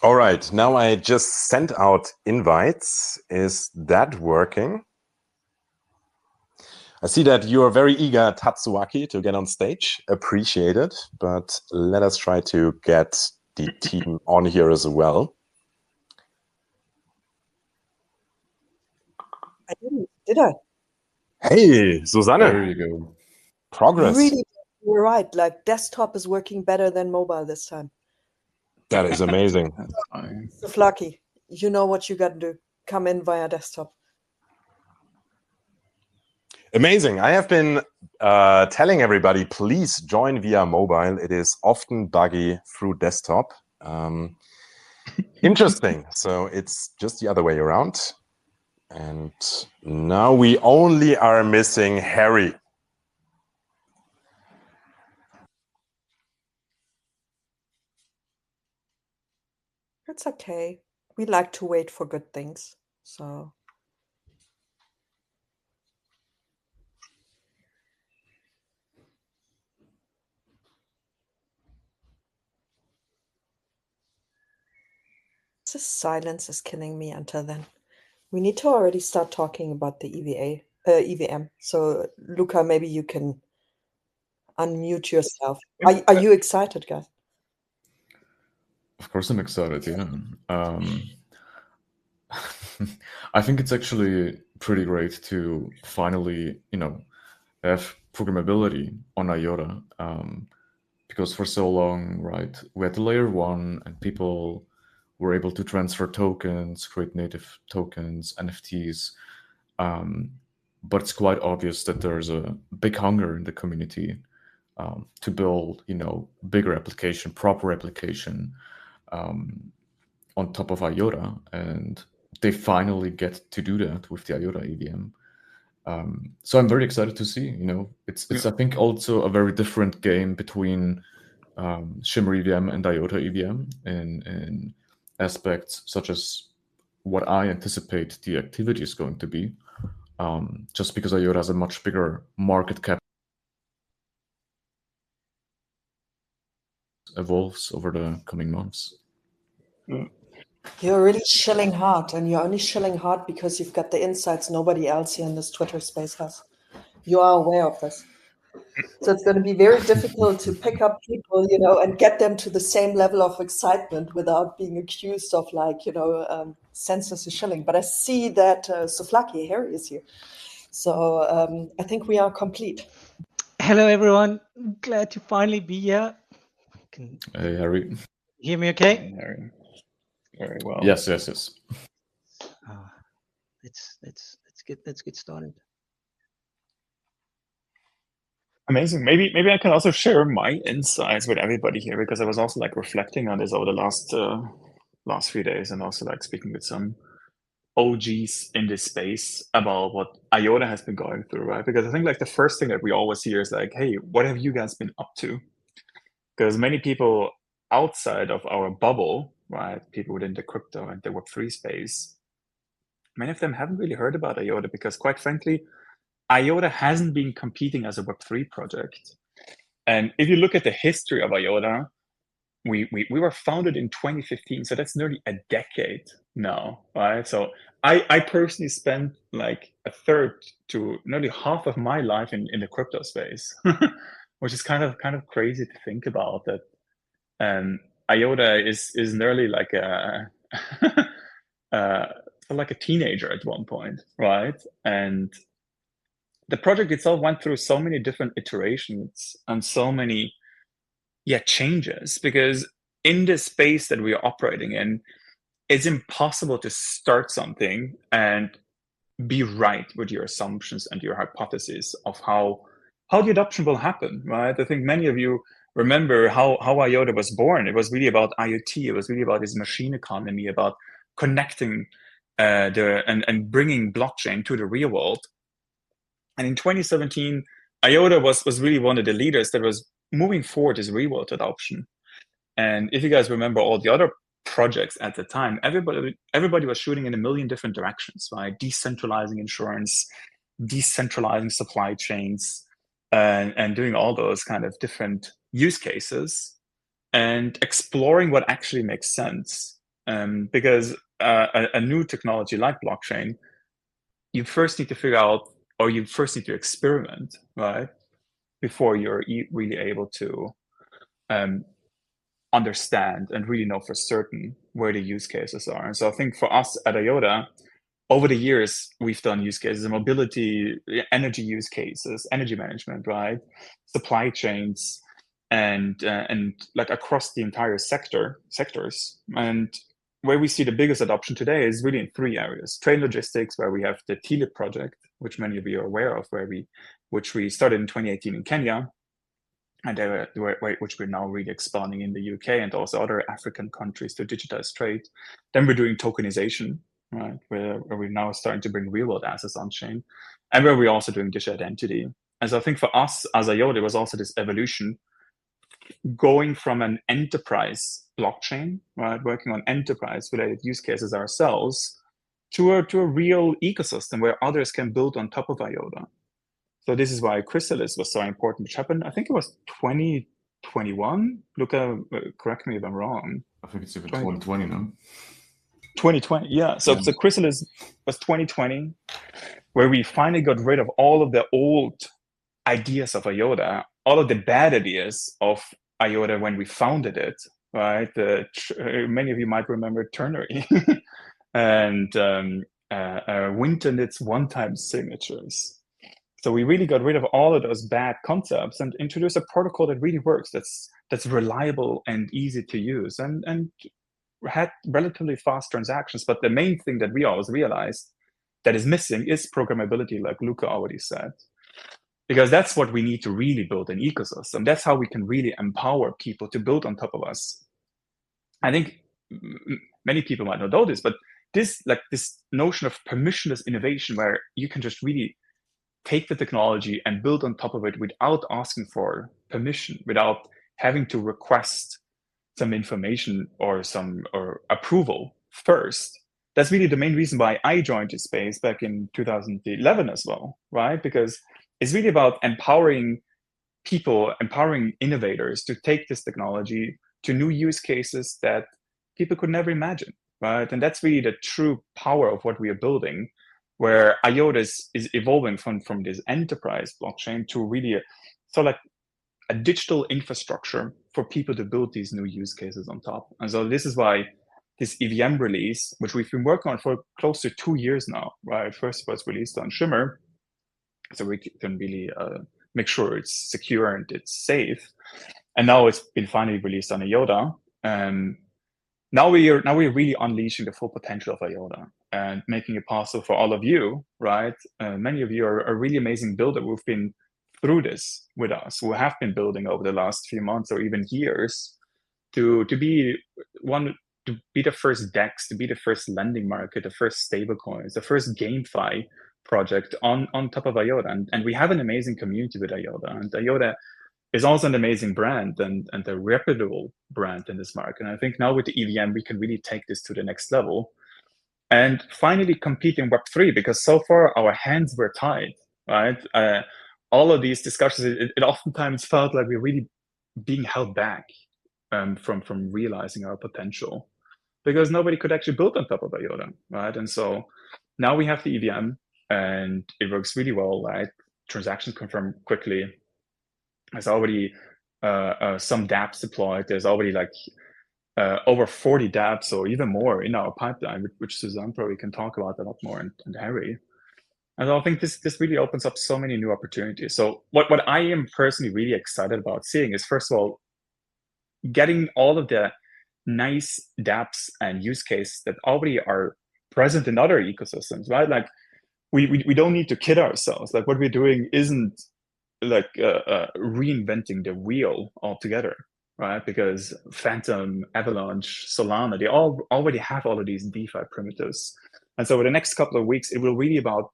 All right, now I just sent out invites. Is that working? I see that you are very eager, Tatsuaki, to get on stage. Appreciate it, but let us try to get the team on here as well. I didn't, did I? Hey, Susanne. There you go. Progress. Really, you're right. Like desktop is working better than mobile this time. That is amazing. That's fine. So Flucky, you know what you got to do. Come in via desktop. Amazing. I have been telling everybody, please join via mobile. It is often buggy through desktop. Interesting. So it's just the other way around. And now we only are missing Harry. It's okay. We like to wait for good things. So this silence is killing me until then. We need to already start talking about the EVM. So Luca, maybe you can unmute yourself. Are you excited, guys? Of course I'm excited, yeah. I think it's actually pretty great to finally, have programmability on IOTA. Because for so long, right, we had the layer 1 and people were able to transfer tokens, create native tokens, NFTs. But it's quite obvious that there's a big hunger in the community to build, bigger application, proper application on top of IOTA, and they finally get to do that with the IOTA EVM. So I'm very excited to see. It's I think also a very different game between Shimmer EVM and IOTA EVM in aspects such as what I anticipate the activity is going to be. Just because IOTA has a much bigger market cap evolves over the coming months. You're really chilling hard, and you're only chilling hard because you've got the insights nobody else here in this Twitter space has. You are aware of this. So it's going to be very difficult to pick up people, and get them to the same level of excitement without being accused of senseless shilling. But I see that Souflaki, Harry is here. So I think we are complete. Hello, everyone. Glad to finally be here. Hey, Harry. Hear me okay? Hey, Harry. Very well. Yes. Let's get started. Amazing. Maybe I can also share my insights with everybody here, because I was also reflecting on this over the last few days, and also speaking with some OGs in this space about what IOTA has been going through, right? Because I think the first thing that we always hear is hey, what have you guys been up to? Because many people outside of our bubble, right, people within the crypto and the Web3 space, many of them haven't really heard about IOTA, because quite frankly, IOTA hasn't been competing as a Web3 project. And if you look at the history of IOTA, we were founded in 2015, so that's nearly a decade now, right? So I personally spent a third to nearly half of my life in the crypto space, which is kind of crazy to think about, that IOTA is nearly like a like a teenager at one point, right? And the project itself went through so many different iterations and so many changes, because in the space that we are operating in, it's impossible to start something and be right with your assumptions and your hypotheses of how the adoption will happen, right? I think many of you remember how IOTA was born. It was really about IoT. It was really about this machine economy, about connecting and bringing blockchain to the real world. And in 2017, IOTA was really one of the leaders that was moving forward this real world adoption. And if you guys remember all the other projects at the time, everybody was shooting in a million different directions, right? Decentralizing insurance, decentralizing supply chains, and doing all those kind of different use cases, and exploring what actually makes sense. because a new technology like blockchain, you first need to figure out, or you first need to experiment, right, before you're really able to understand and really know for certain where the use cases are. And so I think for us at IOTA, over the years, we've done use cases, mobility, energy use cases, energy management, right, supply chains, and like across the entire sectors. And where we see the biggest adoption today is really in 3 areas: train logistics, where we have the TLIP project, which many of you are aware of, which we started in 2018 in Kenya, and which we're now really expanding in the UK and also other African countries to digitize trade. Then we're doing tokenization, right, where we're now starting to bring real-world assets on chain, and where we're also doing digital identity. And so I think for us as IOTA, there was also this evolution going from an enterprise blockchain, right, working on enterprise-related use cases ourselves, to a real ecosystem where others can build on top of IOTA. So this is why Chrysalis was so important, which happened, I think it was 2021. Luca, correct me if I'm wrong. I think it's even 2020 now. 2020, yeah. So Chrysalis was 2020, where we finally got rid of all of the old ideas of IOTA, all of the bad ideas of IOTA when we founded it, right? Many of you might remember ternary and Winternit's one-time signatures. So we really got rid of all of those bad concepts and introduced a protocol that really works, that's reliable and easy to use, and had relatively fast transactions. But the main thing that we always realized that is missing is programmability, like Luca already said, because that's what we need to really build an ecosystem. That's how we can really empower people to build on top of us. I think many people might not know this, but this notion of permissionless innovation, where you can just really take the technology and build on top of it without asking for permission, without having to request some information or approval first. That's really the main reason why I joined this space back in 2011 as well, right? Because it's really about empowering people, empowering innovators to take this technology to new use cases that people could never imagine, right? And that's really the true power of what we are building, where IOTA is evolving from this enterprise blockchain to really a digital infrastructure for people to build these new use cases on top. And so this is why this EVM release, which we've been working on for close to 2 years now, right? First was released on Shimmer, so we can really make sure it's secure and it's safe. And now it's been finally released on IOTA. Now we're really unleashing the full potential of IOTA and making it possible for all of you, right? Many of you are really amazing builders who've been through this with us, who have been building over the last few months or even years to be the first DEX, to be the first lending market, the first stablecoins, the first GameFi project on top of IOTA. And we have an amazing community with IOTA, and IOTA is also an amazing brand and a reputable brand in this market. And I think now with the EVM, we can really take this to the next level and finally compete in Web3, because so far our hands were tied, right? All of these discussions, it oftentimes felt like we're really being held back from realizing our potential, because nobody could actually build on top of IOTA, right? And so now we have the EVM and it works really well, right? Transactions confirm quickly. There's already some dApps deployed. There's already over 40 dApps or even more in our pipeline, which Suzanne probably can talk about a lot more, and Harry. And I think this really opens up so many new opportunities. So what I am personally really excited about seeing is, first of all, getting all of the nice dApps and use cases that already are present in other ecosystems, right? Like we don't need to kid ourselves. Like what we're doing isn't reinventing the wheel altogether, right? Because Phantom, Avalanche, Solana, they all already have all of these DeFi primitives. And so over the next couple of weeks, it will be about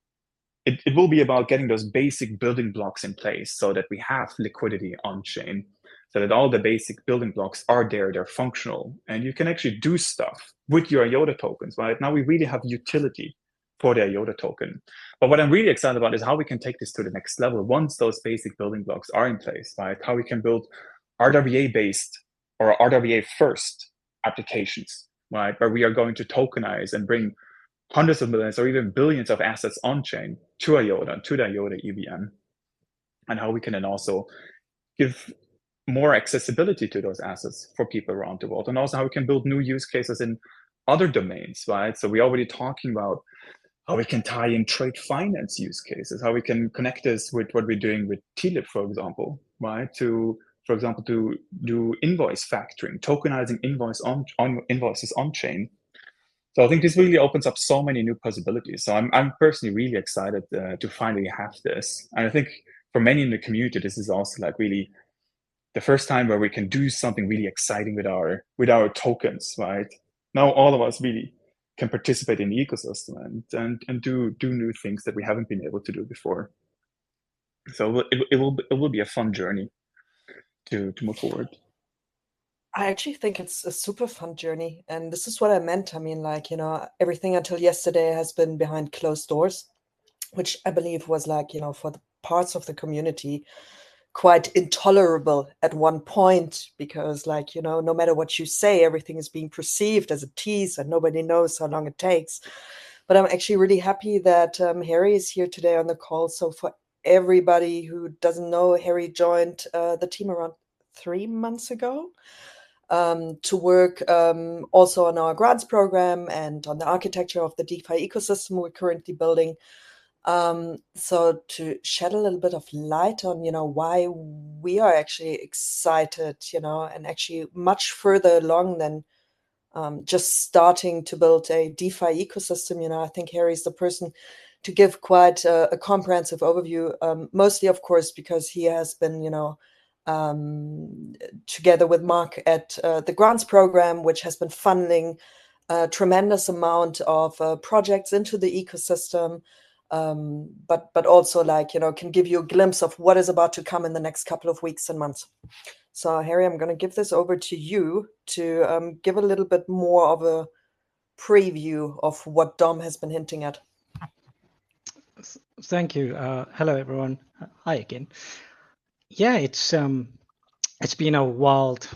getting those basic building blocks in place so that we have liquidity on chain, so that all the basic building blocks are there, they're functional, and you can actually do stuff with your IOTA tokens, right? Now we really have utility for the IOTA token. But what I'm really excited about is how we can take this to the next level once those basic building blocks are in place, right? How we can build RWA-based or RWA-first applications right? Where we are going to tokenize and bring hundreds of millions or even billions of assets on-chain to IOTA, to the IOTA EVM, and how we can then also give more accessibility to those assets for people around the world, and also how we can build new use cases in other domains, right? So we're already talking about how we can tie in trade finance use cases, how we can connect this with what we're doing with TLIP, for example, right? For example, to do invoice factoring, tokenizing invoices on-chain. So I think this really opens up so many new possibilities. So I'm personally really excited to finally have this. And I think for many in the community, this is also like really the first time where we can do something really exciting with our tokens, right? Now all of us really can participate in the ecosystem and do new things that we haven't been able to do before. So it will be a fun journey to move forward. I actually think it's a super fun journey. And this is what I meant. I mean, like, everything until yesterday has been behind closed doors, which I believe was like, for the parts of the community, quite intolerable at one point, because like, no matter what you say, everything is being perceived as a tease and nobody knows how long it takes. But I'm actually really happy that Harry is here today on the call. So for everybody who doesn't know, Harry joined the team around 3 months ago to work also on our grants program and on the architecture of the DeFi ecosystem we're currently building. So to shed a little bit of light on, why we are actually excited, and actually much further along than just starting to build a DeFi ecosystem. I think Harry's the person to give quite a comprehensive overview, mostly, of course, because he has been, together with Mark at the grants program, which has been funding a tremendous amount of projects into the ecosystem, but also can give you a glimpse of what is about to come in the next couple of weeks and months. So Harry, I'm going to give this over to you to give a little bit more of a preview of what Dom has been hinting at. Thank you. Hello, everyone. Hi again. Yeah, it's been a wild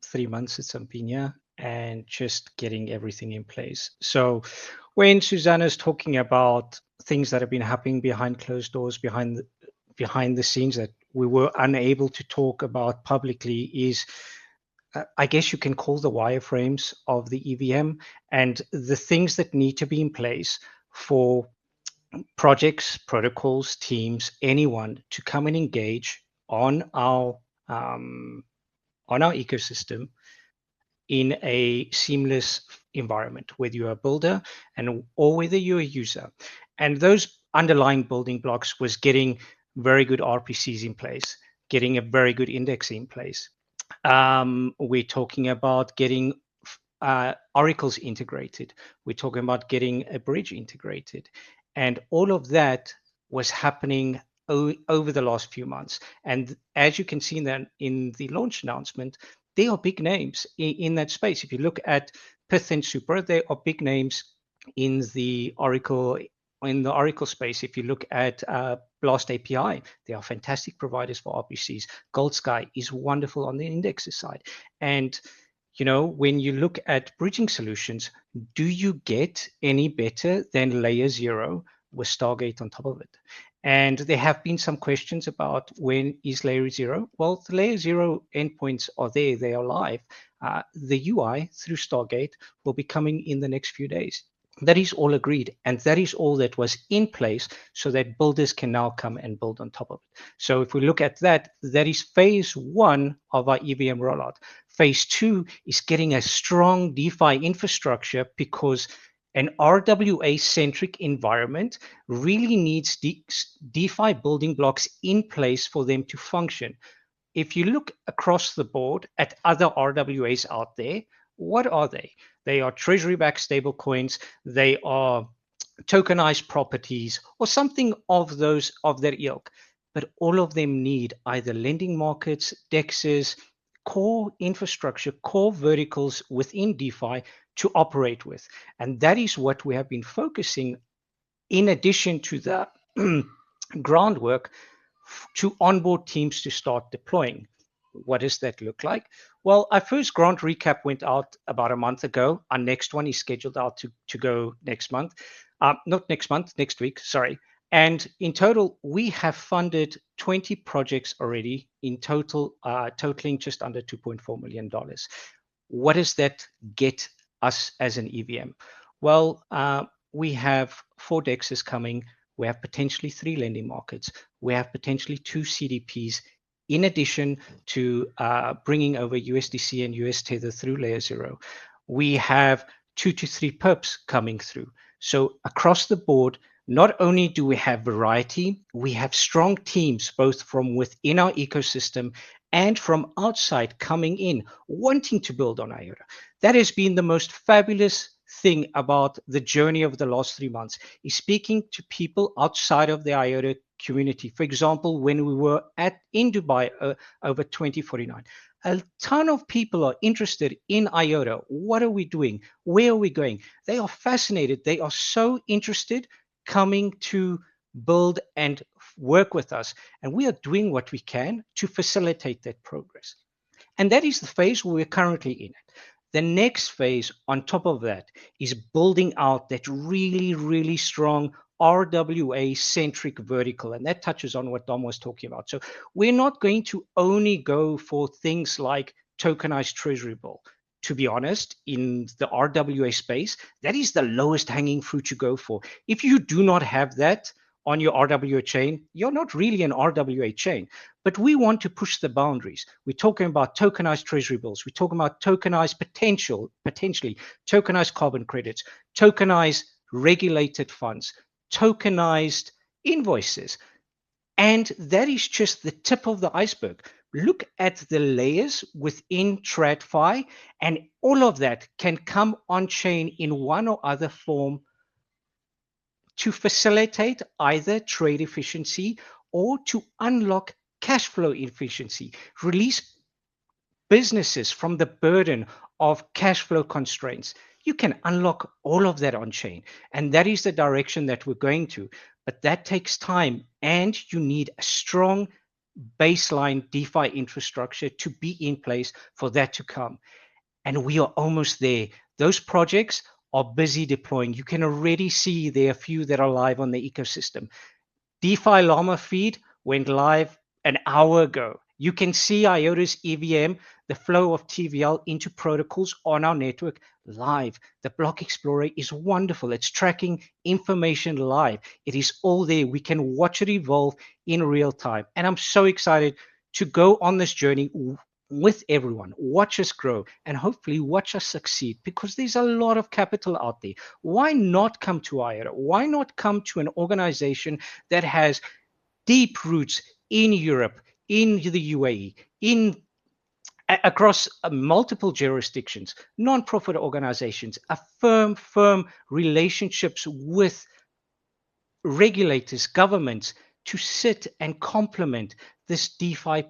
3 months since I've been here and just getting everything in place. So when Susanna's talking about things that have been happening behind closed doors, behind the scenes that we were unable to talk about publicly, is I guess you can call the wireframes of the EVM and the things that need to be in place for projects, protocols, teams, anyone to come and engage on our ecosystem in a seamless environment, whether you're a builder or whether you're a user. And those underlying building blocks was getting very good RPCs in place, getting a very good index in place. We're talking about getting oracles integrated. We're talking about getting a bridge integrated. And all of that was happening over the last few months. And as you can see in the launch announcement, there are big names in that space. If you look at Pyth and Super, there are big names in the Oracle space. If you look at Blast API, they are fantastic providers for RPCs. Gold Sky is wonderful on the indexes side. And when you look at bridging solutions, do you get any better than layer 0 with Stargate on top of it? And there have been some questions about when is layer 0? Well, the layer 0 endpoints are there, they are live. The UI through Stargate will be coming in the next few days. That is all agreed. And that is all that was in place so that builders can now come and build on top of it. So if we look at that, that is phase 1 of our EVM rollout. Phase 2 is getting a strong DeFi infrastructure because an RWA-centric environment really needs DeFi building blocks in place for them to function. If you look across the board at other RWAs out there, what are they? They are treasury-backed stablecoins. They are tokenized properties or something of that ilk. But all of them need either lending markets, DEXs, core infrastructure, core verticals within DeFi to operate with. And that is what we have been focusing in addition to the groundwork to onboard teams to start deploying. What does that look like? Well, our first grant recap went out about a month ago. Our next one is scheduled out to go next month. Not next month, next week, sorry. And in total, we have funded 20 projects already in total, totaling just under $2.4 million. What does that get us as an EVM? Well, we have 4 DEXs coming. We have potentially 3 lending markets. We have potentially 2 CDPs, in addition to bringing over USDC and US Tether through Layer 0. We have 2 to 3 perps coming through. So across the board, not only do we have variety, we have strong teams, both from within our ecosystem and from outside coming in, wanting to build on IOTA. That has been the most fabulous thing about the journey of the last 3 months, is speaking to people outside of the IOTA community. For example, when we were in Dubai over 2049, a ton of people are interested in IOTA. What are we doing? Where are we going? They are fascinated. They are so interested, coming to build and work with us. And we are doing what we can to facilitate that progress. And that is the phase we're currently in. The next phase on top of that is building out that really, really strong RWA-centric vertical. And that touches on what Dom was talking about. So we're not going to only go for things like tokenized treasury bill. To be honest, in the RWA space, that is the lowest hanging fruit to go for. If you do not have that on your RWA chain, you're not really an RWA chain. But we want to push the boundaries. We're talking about tokenized treasury bills. We're talking about tokenized potentially tokenized carbon credits, tokenized regulated funds, tokenized invoices. And that is just the tip of the iceberg. Look at the layers within TradFi, and all of that can come on chain in one or other form to facilitate either trade efficiency or to unlock cash flow efficiency, release businesses from the burden of cash flow constraints. You can unlock all of that on chain. And that is the direction that we're going to. But that takes time, and you need a strong baseline DeFi infrastructure to be in place for that to come. And we are almost there. Those projects are busy deploying. You can already see there are a few that are live on the ecosystem. DeFi Llama feed went live an hour ago. You can see IOTA's EVM, the flow of TVL into protocols on our network live. The Block Explorer is wonderful. It's tracking information live. It is all there. We can watch it evolve in real time. And I'm so excited to go on this journey with everyone. Watch us grow and hopefully watch us succeed, because there's a lot of capital out there. Why not come to IOTA? Why not come to an organization that has deep roots in Europe, in the UAE, across multiple jurisdictions, non-profit organizations, a firm relationships with regulators, governments, to sit and complement this DeFi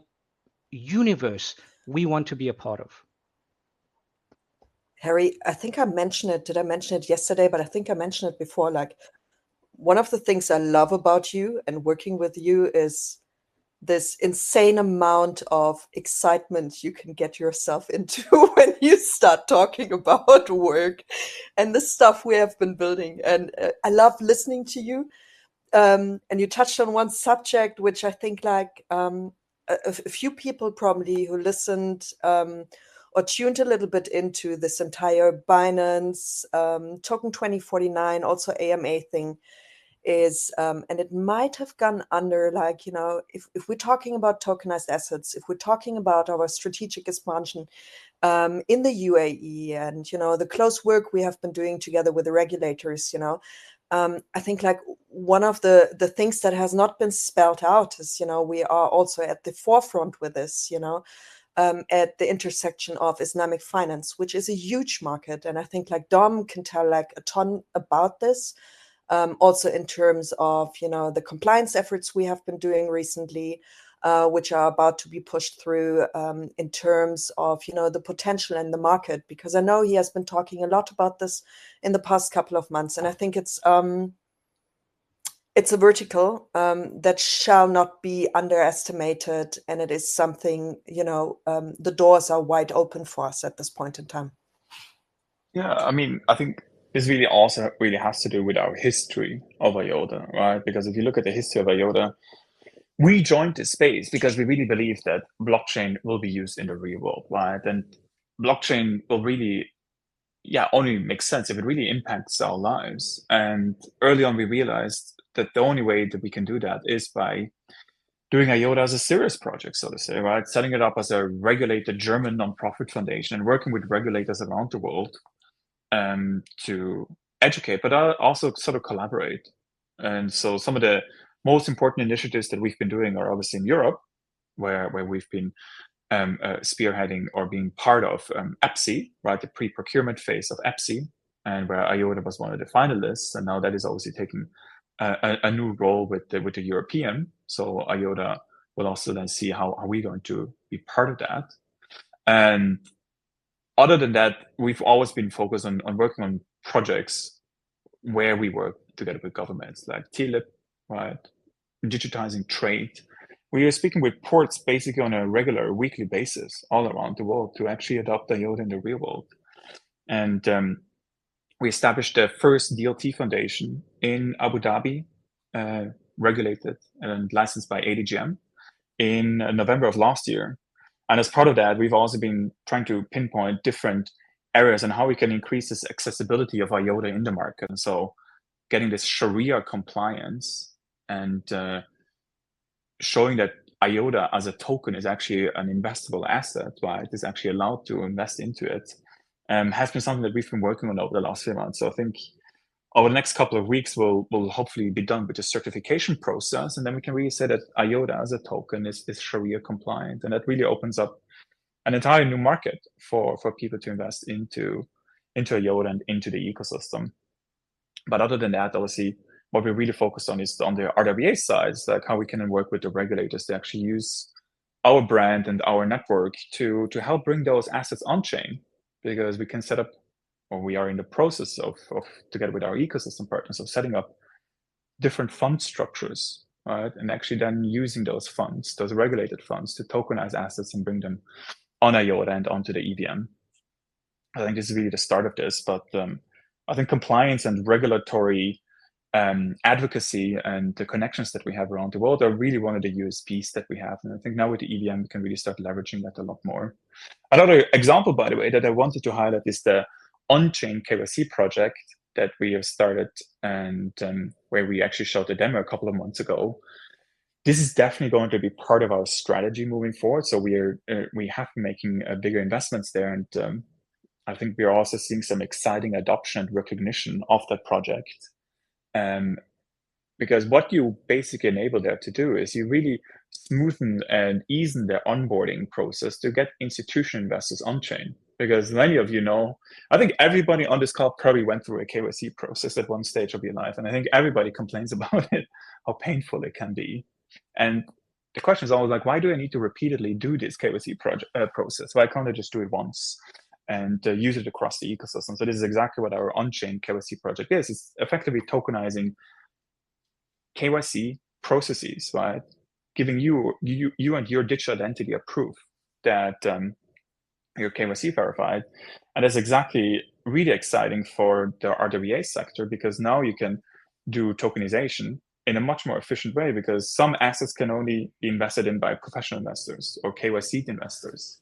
universe we want to be a part of. Harry, I think I mentioned it. Did I mention it yesterday? But I think I mentioned it before. Like, one of the things I love about you and working with you is this insane amount of excitement you can get yourself into when you start talking about work and the stuff we have been building. And I love listening to you. And you touched on one subject, which I think like a few people probably who listened or tuned a little bit into this entire Binance token 2049, also AMA thing is, and it might have gone under, like, you know, if we're talking about tokenized assets, if we're talking about our strategic expansion in the UAE and, you know, the close work we have been doing together with the regulators, you know, I think like one of the things that has not been spelled out is, you know, we are also at the forefront with this, you know, at the intersection of Islamic finance, which is a huge market. And I think like Dom can tell like a ton about this, also in terms of, you know, the compliance efforts we have been doing recently, which are about to be pushed through in terms of, you know, the potential in the market, because I know he has been talking a lot about this in the past couple of months. And I think it's it's a vertical that shall not be underestimated, and it is something, the doors are wide open for us at this point in time. Yeah, I mean, I think this really also really has to do with our history of IOTA, right? Because if you look at the history of IOTA, we joined this space because we really believe that blockchain will be used in the real world, right? And blockchain will really, only make sense if it really impacts our lives. And early on, we realized that the only way that we can do that is by doing IOTA as a serious project, so to say, right? Setting it up as a regulated German nonprofit foundation and working with regulators around the world to educate, but also sort of collaborate. And so some of the most important initiatives that we've been doing are obviously in Europe, where we've been spearheading or being part of EPSI, right, the pre-procurement phase of EPSI, and where IOTA was one of the finalists, and now that is obviously taking a new role with the European. So IOTA will also then see how are we going to be part of that. And other than that, we've always been focused on working on projects where we work together with governments, like TLIP, right, digitizing trade. We are speaking with ports basically on a regular weekly basis all around the world to actually adopt IOTA in the real world. And we established the first DLT foundation in Abu Dhabi, regulated and licensed by ADGM in November of last year. And as part of that, we've also been trying to pinpoint different areas and how we can increase this accessibility of IOTA in the market. And so getting this Sharia compliance and showing that IOTA as a token is actually an investable asset, right? It's actually allowed to invest into it, has been something that we've been working on over the last few months. So I think over the next couple of weeks, we'll hopefully be done with the certification process, and then we can really say that IOTA as a token is Sharia compliant, and that really opens up an entire new market for people to invest into IOTA and into the ecosystem. But other than that, obviously, what we're really focused on is on the RWA side, like how we can work with the regulators to actually use our brand and our network to help bring those assets on chain, because we can set up, or we are in the process of together with our ecosystem partners, of setting up different fund structures, right? And actually then using those funds, those regulated funds, to tokenize assets and bring them on IOTA and onto the EVM. I think this is really the start of this, but I think compliance and regulatory advocacy and the connections that we have around the world are really one of the USPs that we have. And I think now with the EVM, we can really start leveraging that a lot more. Another example, by the way, that I wanted to highlight is the on-chain KYC project that we have started, and where we actually showed the demo a couple of months ago. This is definitely going to be part of our strategy moving forward. So we have been making bigger investments there, and I think we are also seeing some exciting adoption and recognition of that project. Because what you basically enable there to do is you really smoothen and easen their onboarding process to get institutional investors on chain. Because many of you know, I think everybody on this call probably went through a KYC process at one stage of your life. And I think everybody complains about it, how painful it can be. And the question is always like, why do I need to repeatedly do this KYC process? Why can't I just do it once and use it across the ecosystem? So this is exactly what our on-chain KYC project is. It's effectively tokenizing KYC processes, right? Giving you and your digital identity a proof that you're KYC verified. And that's exactly really exciting for the RWA sector, because now you can do tokenization in a much more efficient way, because some assets can only be invested in by professional investors or KYC investors.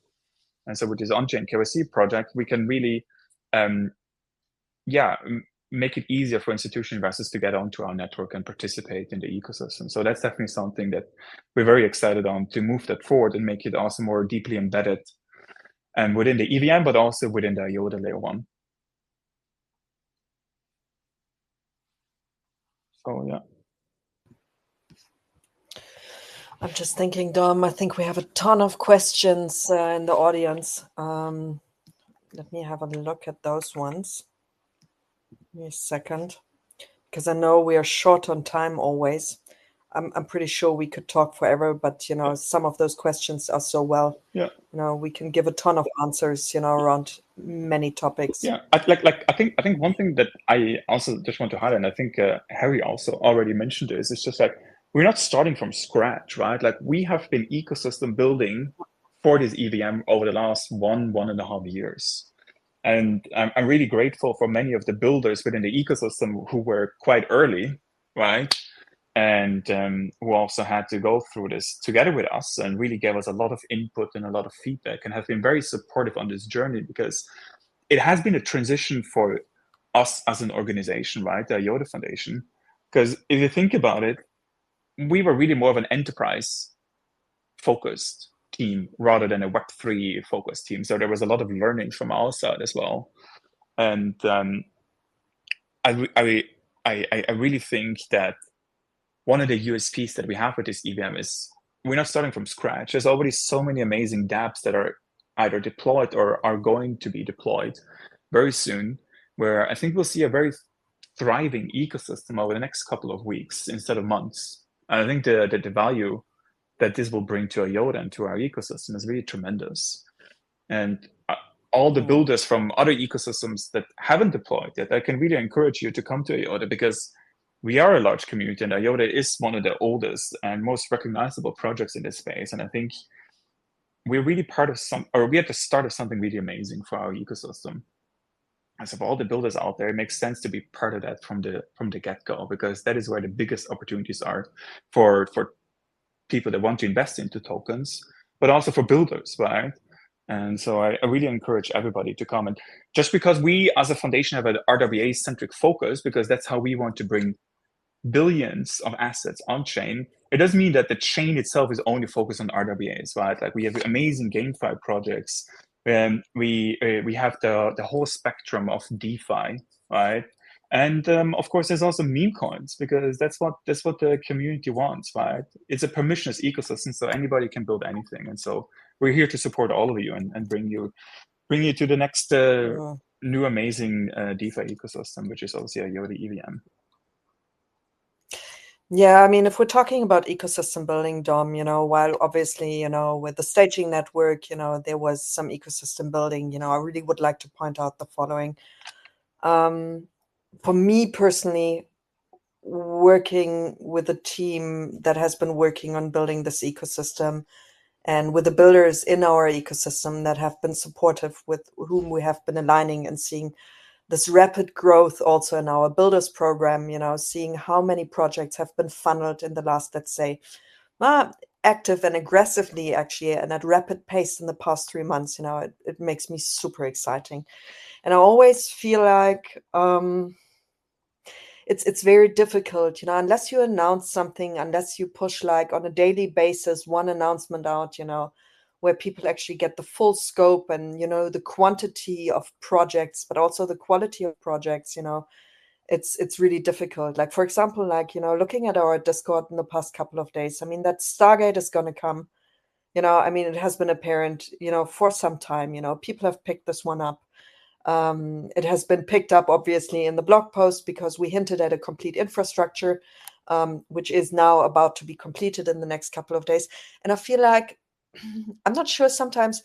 And so with this on-chain KYC project, we can really make it easier for institutional investors to get onto our network and participate in the ecosystem. So that's definitely something that we're very excited on, to move that forward and make it also more deeply embedded and within the EVM, but also within the IOTA layer 1. So yeah. I'm just thinking, Dom, I think we have a ton of questions in the audience. Let me have a look at those ones. Give me a second, because I know we are short on time always. I'm pretty sure we could talk forever, but you know, some of those questions are so well. Yeah. You know, we can give a ton of answers, you know, around many topics. Yeah, I think one thing that I also just want to highlight, and I think Harry also already mentioned this, is just like we're not starting from scratch, right? Like we have been ecosystem building for this EVM over the last 1.5 years. And I'm really grateful for many of the builders within the ecosystem who were quite early, right? And who also had to go through this together with us and really gave us a lot of input and a lot of feedback and have been very supportive on this journey, because it has been a transition for us as an organization, right? The IOTA Foundation. Because if you think about it, we were really more of an enterprise focused team rather than a Web3 focused team. So there was a lot of learning from our side as well. And I really think that one of the USPs that we have with this EVM is we're not starting from scratch. There's already so many amazing dApps that are either deployed or are going to be deployed very soon, where I think we'll see a very thriving ecosystem over the next couple of weeks instead of months. And I think the value that this will bring to IOTA and to our ecosystem is really tremendous. And all the builders from other ecosystems that haven't deployed yet, I can really encourage you to come to IOTA, because we are a large community and IOTA is one of the oldest and most recognizable projects in this space. And I think we're really part of we're at the start of something really amazing for our ecosystem. As of all the builders out there, it makes sense to be part of that from the get-go, because that is where the biggest opportunities are for people that want to invest into tokens, but also for builders, right? And so I really encourage everybody to come. And just because we as a foundation have an RWA-centric focus, because that's how we want to bring billions of assets on chain, it doesn't mean that the chain itself is only focused on RWAs, right? Like we have amazing GameFi projects. We have the whole spectrum of DeFi, right? And of course, there's also meme coins, because that's what the community wants, right? It's a permissionless ecosystem, so anybody can build anything. And so we're here to support all of you and bring you to the next new amazing DeFi ecosystem, which is obviously IOTA EVM. Yeah, I mean, if we're talking about ecosystem building, Dom, you know, while obviously, you know, with the staging network, you know, there was some ecosystem building, you know, I really would like to point out the following. For me personally, working with a team that has been working on building this ecosystem, and with the builders in our ecosystem that have been supportive, with whom we have been aligning and seeing this rapid growth also in our builders program, you know, seeing how many projects have been funneled in the last, let's say, active and aggressively actually, and at rapid pace in the past 3 months, you know, it makes me super exciting. And I always feel like it's very difficult, you know, unless you announce something, unless you push like on a daily basis one announcement out, you know, where people actually get the full scope and, you know, the quantity of projects, but also the quality of projects, you know, it's really difficult. Like, for example, like, you know, looking at our Discord in the past couple of days, I mean, that Stargate is going to come, you know, I mean, it has been apparent, you know, for some time, you know, people have picked this one up. It has been picked up, obviously, in the blog post, because we hinted at a complete infrastructure, which is now about to be completed in the next couple of days. And I feel like, I'm not sure sometimes,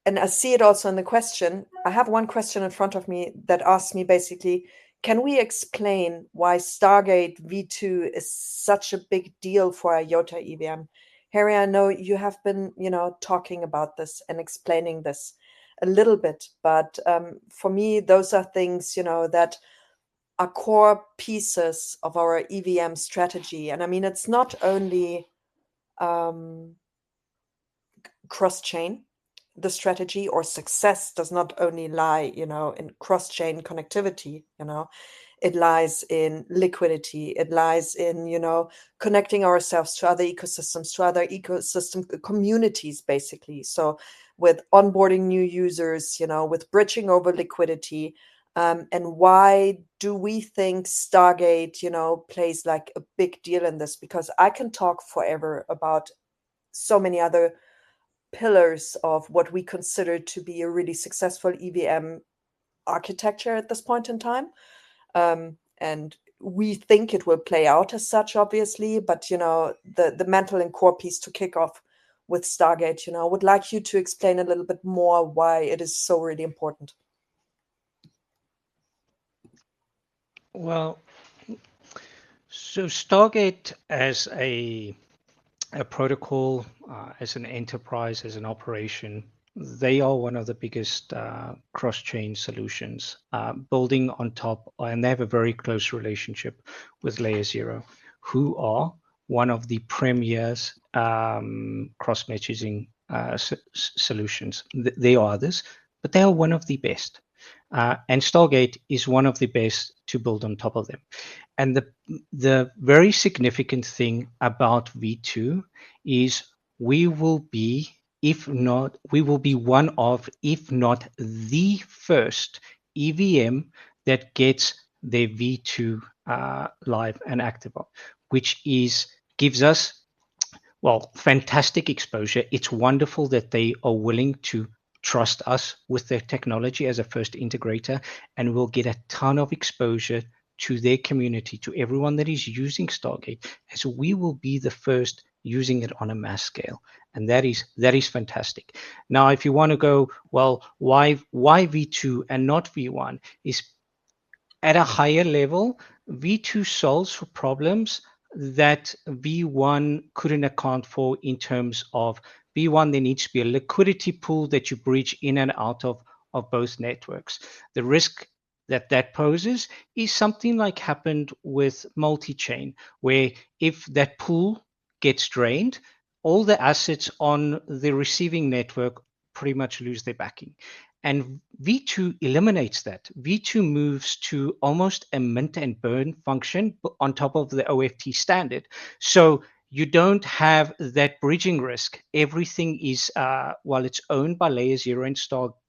and I see it also in the question. I have one question in front of me that asks me basically, can we explain why Stargate V2 is such a big deal for IOTA EVM? Harry, I know you have been, you know, talking about this and explaining this a little bit, but for me, those are things, you know, that are core pieces of our EVM strategy. And I mean, it's not only cross-chain. The strategy or success does not only lie, you know, in cross-chain connectivity, you know, it lies in liquidity. It lies in, you know, connecting ourselves to other ecosystems, to other ecosystem communities, basically. So with onboarding new users, you know, with bridging over liquidity. And why do we think Stargate, you know, plays like a big deal in this? Because I can talk forever about so many other pillars of what we consider to be a really successful EVM architecture at this point in time. And we think it will play out as such, obviously, but, you know, the mental and core piece to kick off with Stargate, you know, I would like you to explain a little bit more why it is so really important. Well, so Stargate as a protocol, as an enterprise, as an operation, they are one of the biggest cross-chain solutions, building on top, and they have a very close relationship with Layer 0, who are one of the premier cross-messaging solutions. There are others, but they are one of the best. And Stargate is one of the best to build on top of them. And the very significant thing about V2 is we will be one of, if not the first EVM that gets their V2 live and active, which gives us, well, fantastic exposure. It's wonderful that they are willing to trust us with their technology as a first integrator, and we'll get a ton of exposure to their community, to everyone that is using Stargate, as we will be the first using it on a mass scale. And that is fantastic. Now, if you want to go, well, why V2 and not V1, is at a higher level, V2 solves for problems that V1 couldn't account for. In terms of V1, there needs to be a liquidity pool that you bridge in and out of both networks. The risk that poses is something like happened with multi-chain, where if that pool gets drained, all the assets on the receiving network pretty much lose their backing. And V2 eliminates that. V2 moves to almost a mint and burn function on top of the OFT standard. So you don't have that bridging risk. Everything is, while it's owned by Layer 0 and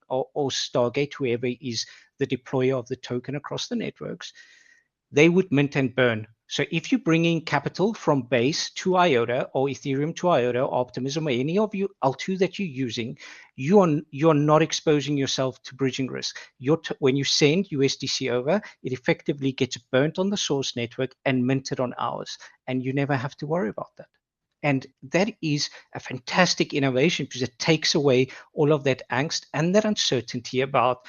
or Stargate, whoever is the deployer of the token across the networks, they would mint and burn. So if you bring in capital from Base to IOTA, or Ethereum to IOTA, or Optimism, or any of you L2 that you're using, you're not exposing yourself to bridging risk. When you send USDC over, it effectively gets burnt on the source network and minted on ours, and you never have to worry about that. And that is a fantastic innovation, because it takes away all of that angst and that uncertainty about,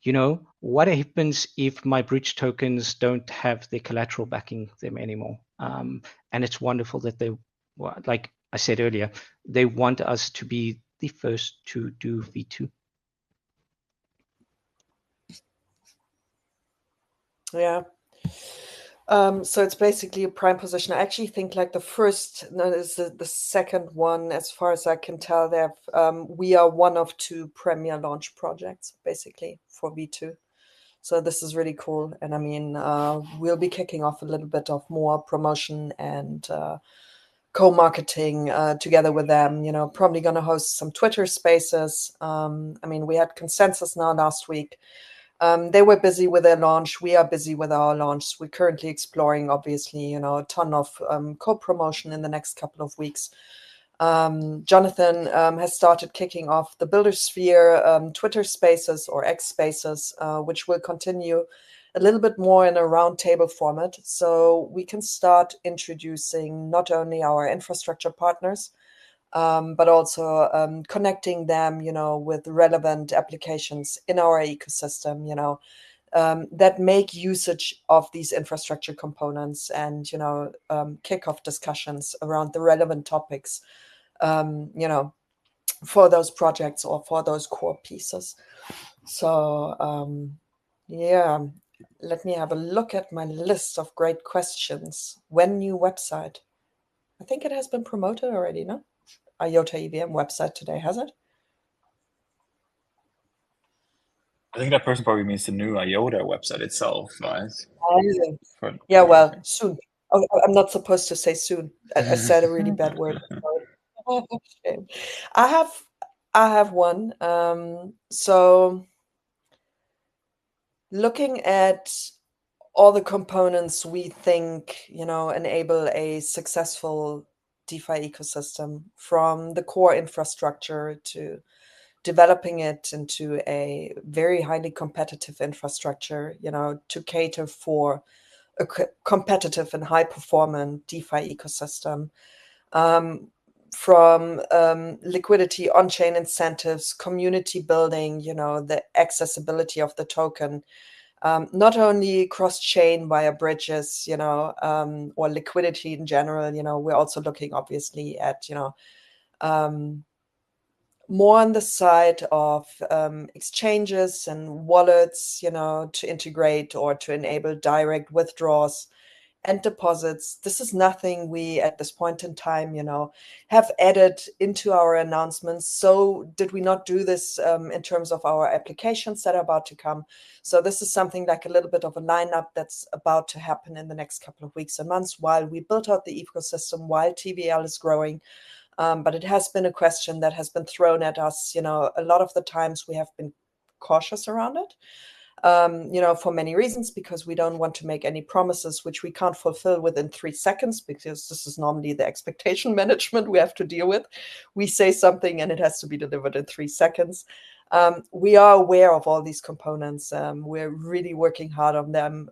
you know, what happens if my bridge tokens don't have the collateral backing them anymore. And it's wonderful that they, like I said earlier, they want us to be the first to do V2. Yeah. So it's basically a prime position. I actually think like the first, no, is the second one, as far as I can tell. We are one of two premier launch projects, basically, for V2. So this is really cool. And I mean, we'll be kicking off a little bit of more promotion and co-marketing together with them. You know, probably going to host some Twitter spaces. I mean, we had Consensus now last week. They were busy with their launch. We are busy with our launch. We're currently exploring, obviously, you know, a ton of co-promotion in the next couple of weeks. Jonathan has started kicking off the Buildersphere Twitter Spaces, or X Spaces, which will continue a little bit more in a roundtable format. So we can start introducing not only our infrastructure partners, but also connecting them, you know, with relevant applications in our ecosystem, you know, that make usage of these infrastructure components, and, you know, kick off discussions around the relevant topics, you know, for those projects or for those core pieces. So, yeah, let me have a look at my list of great questions. When new website? I think it has been promoted already, no? IOTA EVM website today, has it? I think that person probably means the new IOTA website itself, right? Yeah, well, soon. Oh, I'm not supposed to say soon. I said a really bad word. Shame. I have one. So looking at all the components we think, you know, enable a successful DeFi ecosystem, from the core infrastructure to developing it into a very highly competitive infrastructure, you know, to cater for a competitive and high-performant DeFi ecosystem. From liquidity, on-chain incentives, community building, the accessibility of the token, not only cross-chain via bridges, or liquidity in general. We're also looking obviously at, more on the side of exchanges and wallets, to integrate or to enable direct withdrawals and deposits. This is nothing we, at this point in time, have added into our announcements. So did we not do this in terms of our applications that are about to come? So this is something like a little bit of a lineup that's about to happen in the next couple of weeks and months while we build out the ecosystem, while TVL is growing. But it has been a question that has been thrown at us. A lot of the times we have been cautious around it. For many reasons, because we don't want to make any promises which we can't fulfill within 3 seconds, because this is normally the expectation management we have to deal with. We say something and it has to be delivered in 3 seconds. We are aware of all these components. We're really working hard on them.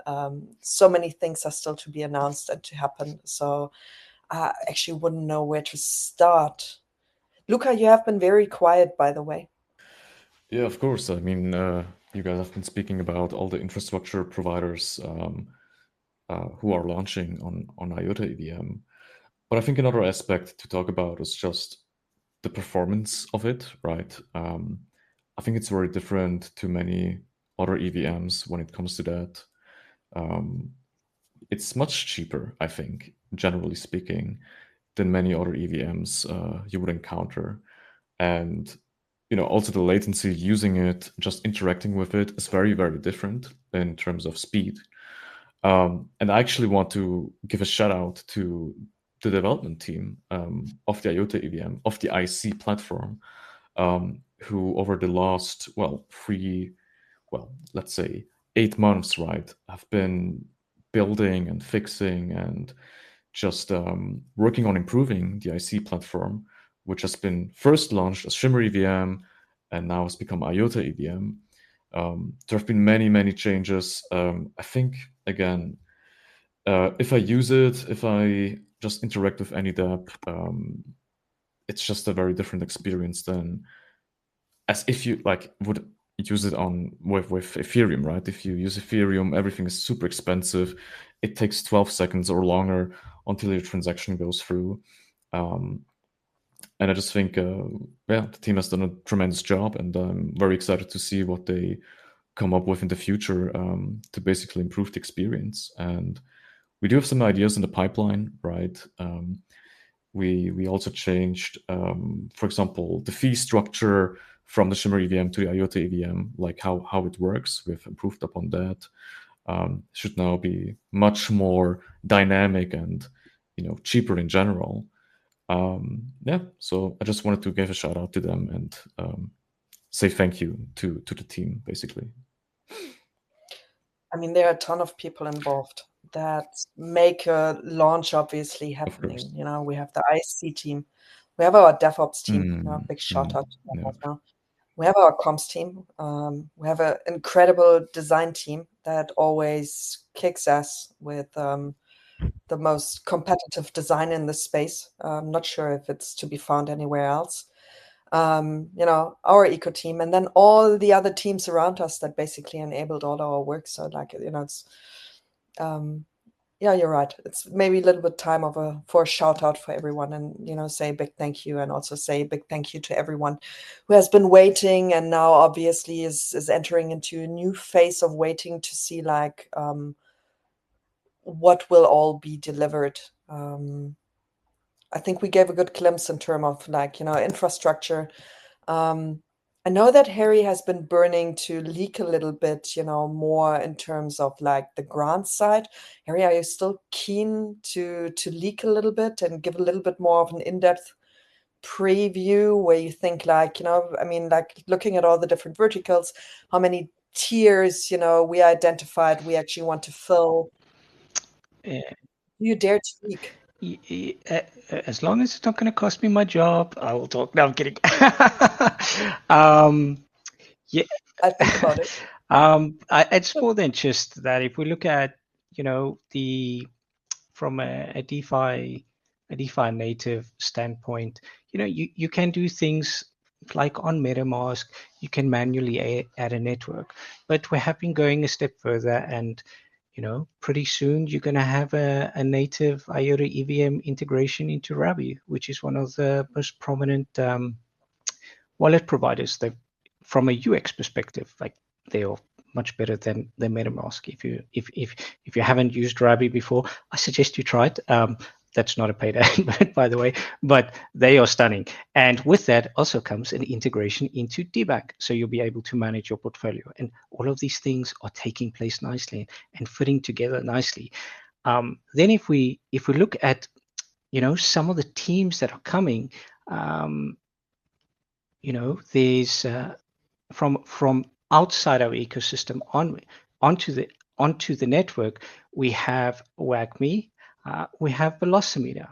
So many things are still to be announced and to happen. So I actually wouldn't know where to start. Luca, you have been very quiet, by the way. Yeah, of course. I mean, you guys have been speaking about all the infrastructure providers who are launching on IOTA EVM. But I think another aspect to talk about is just the performance of it, right? I think it's very different to many other EVMs when it comes to that. It's much cheaper, I think, generally speaking, than many other EVMs you would encounter. And also the latency using it, just interacting with it is very, very different in terms of speed. And I actually want to give a shout out to the development team of the IOTA EVM, of the IC platform, who over the last, let's say 8 months, right, have been building and fixing and just working on improving the IC platform, which has been first launched as Shimmer EVM and now has become IOTA EVM. There have been many, many changes. I think, again, if I use it, if I just interact with any dApp, it's just a very different experience than as if you would use it with Ethereum, right? If you use Ethereum, everything is super expensive. It takes 12 seconds or longer until your transaction goes through. And I just think, the team has done a tremendous job, and I'm very excited to see what they come up with in the future to basically improve the experience. And we do have some ideas in the pipeline, right? We also changed, for example, the fee structure from the Shimmer EVM to the IOTA EVM, like how it works. We've improved upon that. Should now be much more dynamic and cheaper in general. So I just wanted to give a shout out to them and say thank you to the team, basically. I mean, there are a ton of people involved that make a launch obviously happening. We have the IC team, we have our DevOps team. Big shout out to them as well. We have our comms team. We have an incredible design team that always kicks ass with the most competitive design in this space. I'm not sure if it's to be found anywhere else. Our eco team, and then all the other teams around us that basically enabled all our work. So it's you're right. It's maybe a little bit time for a shout out for everyone, and say a big thank you, and also say a big thank you to everyone who has been waiting and now obviously is entering into a new phase of waiting to see what will all be delivered. I think we gave a good glimpse in terms of infrastructure. I know that Harry has been burning to leak a little bit, more in terms of the grant side. Harry, are you still keen to leak a little bit and give a little bit more of an in-depth preview where you think looking at all the different verticals, how many tiers, we identified we actually want to fill? Yeah. Do you dare to leak? As long as it's not going to cost me my job, I will talk. No, I'm kidding. Yeah, I think about it. It's more than just that. If we look at, from a DeFi native standpoint, you can do things like on MetaMask, you can manually add a network, but we have been going a step further, and pretty soon you're going to have a native IOTA EVM integration into Rabi, which is one of the most prominent wallet providers. That, from a UX perspective, like, they are much better than MetaMask. If you haven't used Rabi before, I suggest you try it. That's not a paid ad, by the way, but they are stunning. And with that also comes an integration into DBank. So you'll be able to manage your portfolio. And all of these things are taking place nicely and fitting together nicely. Then if we look at, some of the teams that are coming, there's from outside our ecosystem onto the network, we have WAGMI. We have Velocimeter.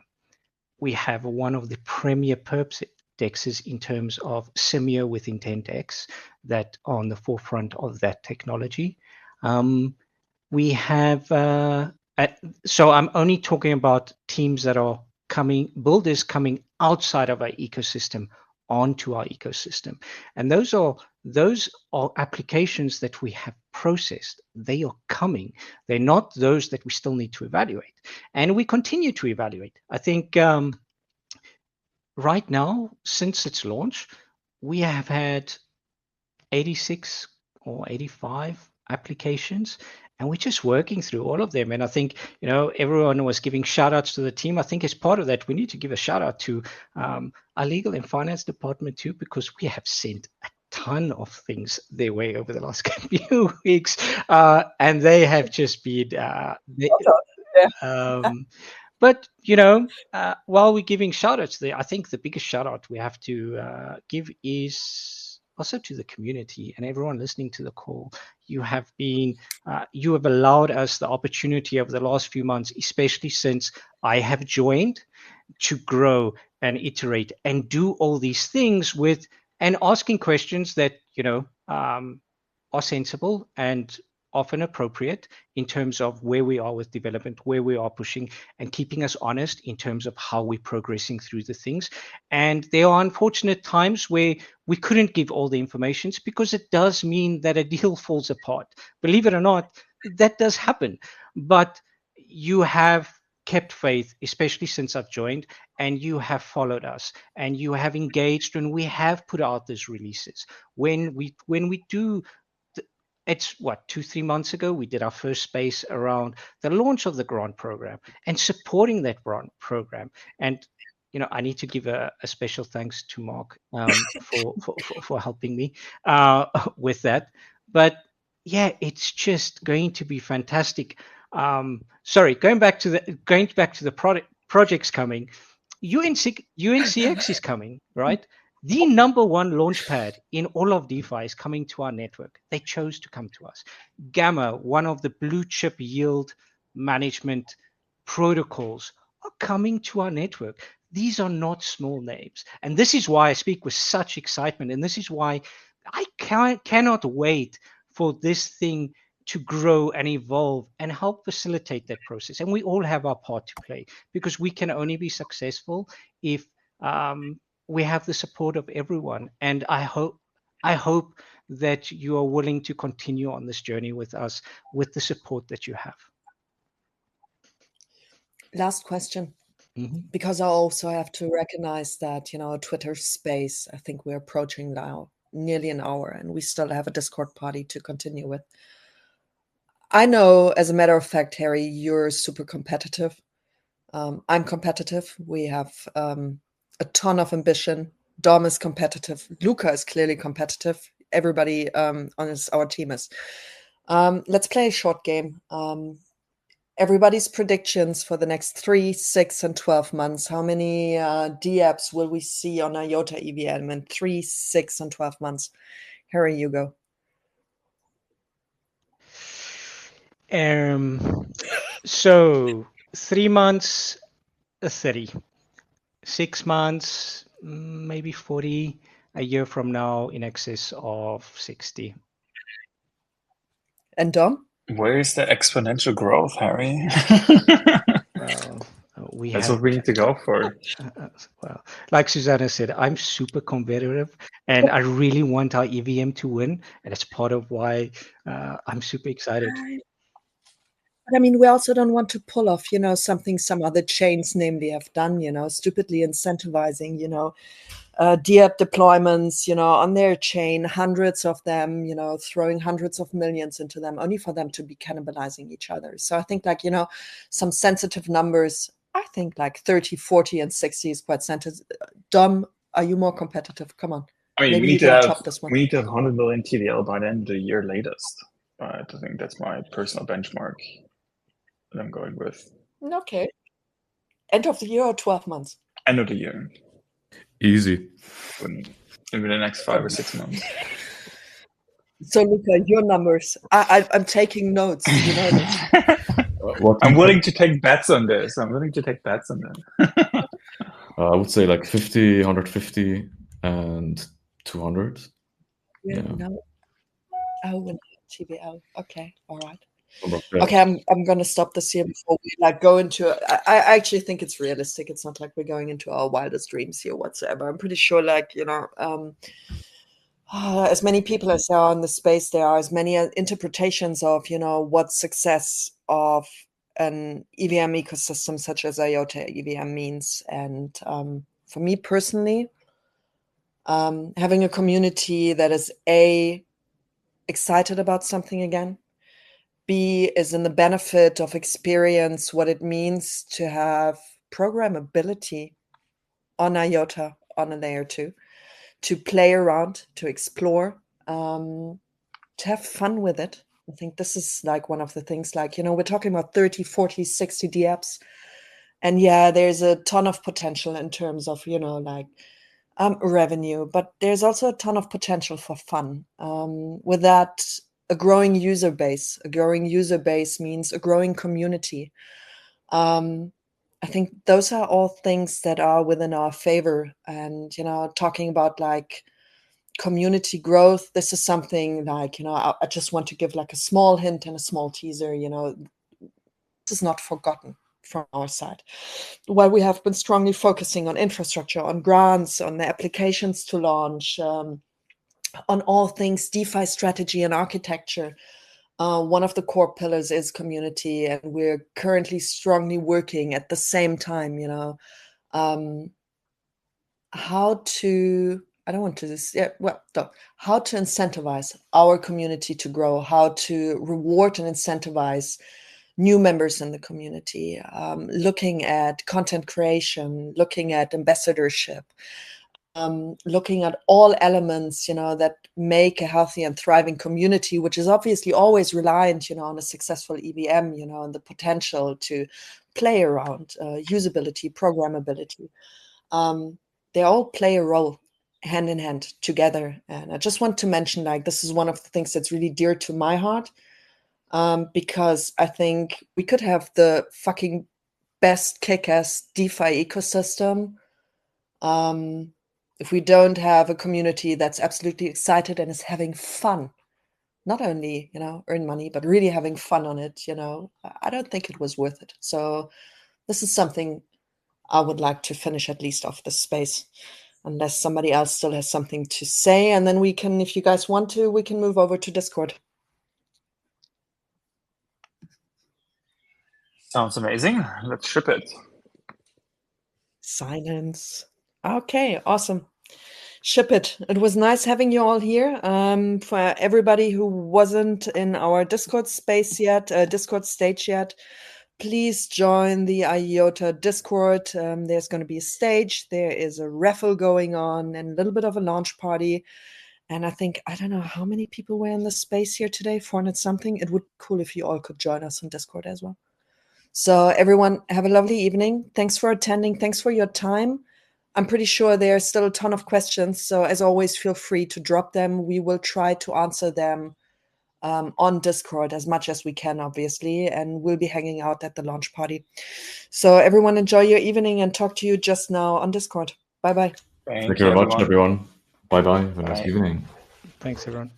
We have one of the premier perps dexes in terms of Simio with IntentX that are on the forefront of that technology. We have, so I'm only talking about teams that are builders coming outside of our ecosystem onto our ecosystem. And those are applications that we have processed. They are coming. They're not those that we still need to evaluate. And we continue to evaluate. I think right now, since its launch, we have had 86 or 85 applications, and we're just working through all of them. And I think, everyone was giving shout outs to the team. I think as part of that, we need to give a shout out to our legal and finance department too, because we have sent a ton of things their way over the last few weeks. And they have just been, but, while we're giving shout outs there, I think the biggest shout out we have to give is also to the community and everyone listening to the call. You have allowed us the opportunity over the last few months, especially since I have joined, to grow and iterate and do all these things and asking questions that, are sensible and often appropriate in terms of where we are with development, where we are pushing, and keeping us honest in terms of how we're progressing through the things. And there are unfortunate times where we couldn't give all the information, because it does mean that a deal falls apart. Believe it or not, that does happen. But you have kept faith, especially since I've joined, and you have followed us, and you have engaged, and we have put out these releases. When we do, it's 2-3 months ago, we did our first space around the launch of the grant program and supporting that grant program. And, I need to give a special thanks to Mark for helping me with that. But yeah, it's just going to be fantastic. Sorry, going back to the projects coming, UNCX is coming, right? The number one launchpad in all of DeFi is coming to our network. They chose to come to us. Gamma, one of the blue chip yield management protocols, are coming to our network. These are not small names. And this is why I speak with such excitement. And this is why I cannot wait for this thing to grow and evolve and help facilitate that process. And we all have our part to play, because we can only be successful if we have the support of everyone. And I hope that you are willing to continue on this journey with us, with the support that you have. Last question, because I also have to recognize that, Twitter space, I think we're approaching now nearly an hour, and we still have a Discord party to continue with. I know, as a matter of fact, Harry, you're super competitive. I'm competitive. We have a ton of ambition. Dom is competitive. Luca is clearly competitive. Everybody on our team is. Let's play a short game. Everybody's predictions for the next 3, 6, and 12 months. How many DApps will we see on IOTA EVM in 3, 6, and 12 months? Harry, you go. So 3 months, 30. 6 months, maybe 40. A year from now, in excess of 60. And Dom? Where is the exponential growth, Harry? Well, we That's have. what we need to go for. Well, like Susanna said, I'm super competitive, and I really want our EVM to win, and it's part of why I'm super excited. But I mean, we also don't want to pull off, something some other chains namely have done, stupidly incentivizing, DApp deployments, on their chain, hundreds of them, throwing hundreds of millions into them, only for them to be cannibalizing each other. So I think some sensitive numbers, I think like 30, 40, and 60 is quite sensitive. Dom, are you more competitive? Come on. I mean, Maybe we you need to can have top this one. 100 million TVL by the end of the year latest. I think that's my personal benchmark that I'm going with. Okay. End of the year or 12 months? End of the year. Easy. Maybe the next 5 or 6 months. So, Luca, your numbers. I'm taking notes. You know this. I'm willing to take bets on this. I would say like 50, 150, and 200. Yeah. No. Oh, TBL. Okay. All right. Yeah. Okay, I'm gonna stop this here before we go into. I actually think it's realistic. It's not like we're going into our wildest dreams here whatsoever. I'm pretty sure, as many people as there are in the space, there are as many interpretations of what success of an EVM ecosystem such as IOTA EVM means. And for me personally, having a community that is excited about something again. B is in the benefit of experience what it means to have programmability on IOTA on a layer 2, to play around, to explore, to have fun with it. I think this is one of the things we're talking about 30, 40, 60 DApps. And yeah, there's a ton of potential in terms of, revenue, but there's also a ton of potential for fun. With that, a growing user base. A growing user base means a growing community. I think those are all things that are within our favor. And, talking about community growth, this is something I just want to give a small hint and a small teaser, this is not forgotten from our side. While we have been strongly focusing on infrastructure, on grants, on the applications to launch, on all things DeFi strategy and architecture, one of the core pillars is community, and we're currently strongly working at the same time, how to incentivize our community to grow, how to reward and incentivize new members in the community, looking at content creation, looking at ambassadorship, looking at all elements, that make a healthy and thriving community, which is obviously always reliant, on a successful EVM, and the potential to play around, usability, programmability. They all play a role hand in hand together. And I just want to mention, this is one of the things that's really dear to my heart, because I think we could have the fucking best kick-ass DeFi ecosystem, if we don't have a community that's absolutely excited and is having fun, not only, earn money, but really having fun on it, I don't think it was worth it. So this is something I would like to finish at least off this space, unless somebody else still has something to say. And then we can, if you guys want to, we can move over to Discord. Sounds amazing. Let's ship it. Silence. Okay, awesome. Ship it. It was nice having you all here. For everybody who wasn't in our Discord space yet, Discord stage yet, please join the IOTA Discord. There's going to be a stage. There is a raffle going on and a little bit of a launch party. And I think, I don't know how many people were in the space here today, 400 something. It would be cool if you all could join us on Discord as well. So everyone, have a lovely evening. Thanks for attending. Thanks for your time. I'm pretty sure there's still a ton of questions. So as always, feel free to drop them. We will try to answer them on Discord as much as we can, obviously. And we'll be hanging out at the launch party. So everyone, enjoy your evening, and talk to you just now on Discord. Bye-bye. Thank you very much, everyone. Bye-bye. Have a nice evening. Thanks, everyone.